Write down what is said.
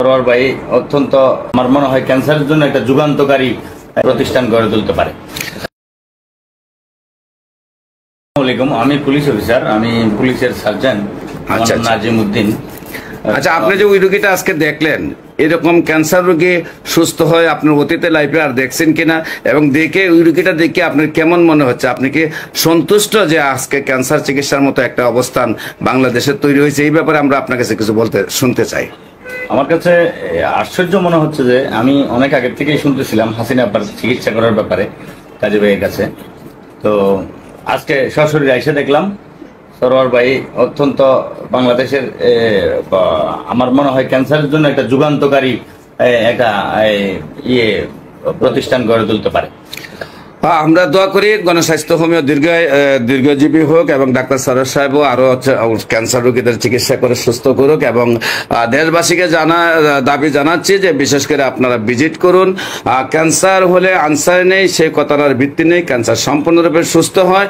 সরোয়ার ভাই অত্যন্ত আমার মনে হয় ক্যান্সারের জন্য একটা যুগান্তকারী প্রতিষ্ঠান গড়ে তুলতে পারে। আমি পুলিশ অফিসার, আমি পুলিশের সার্জন নাজিমউদ্দিন। আচ্ছা, আপনি যে ওই রোগীটা আজকে দেখলেন, এরকম ক্যান্সার রোগী সুস্থ হয় আপনার অতীতে লাইফে আর দেখছেন কিনা, এবং দেখে ওই রোগীটা দেখে আপনার কেমন মনে হচ্ছে? আপনি কি সন্তুষ্ট যে আজকে ক্যান্সার চিকিৎসার মতো একটা অবস্থান বাংলাদেশে তৈরি হয়েছে? এই ব্যাপারে আমরা আপনার কাছে কিছু শুনতে চাই। আমার কাছে আশ্চর্য মনে হচ্ছে যে আমি অনেক আগের থেকেই শুনতেছিলাম হাসিনা আপার চিকিৎসা করার ব্যাপারে কাজী ভাইয়ের কাছে। তো আজকে সরাসরি এসে দেখলাম সরোয়ার ভাই অত্যন্ত বাংলাদেশের আমার মনে হয় ক্যান্সারের জন্য একটা যুগান্তকারী একটা প্রতিষ্ঠান গড়ে তুলতে পারে। আমরা দোয়া করি গণস্বাস্থ্য হোমিও দীর্ঘজীবী হোক, এবং ডাক্তার সরোয়ার সাহেবও আরো ক্যান্সার রোগীদের চিকিৎসা করে সুস্থ করুক। এবং দেশবাসীকে দাবি জানাচ্ছি যে বিশেষ করে আপনারা ভিজিট করুন। ক্যান্সার হলে আনসার নেই, সেই কথার ভিত্তি নেই। ক্যান্সার সম্পূর্ণরূপে সুস্থ হয়।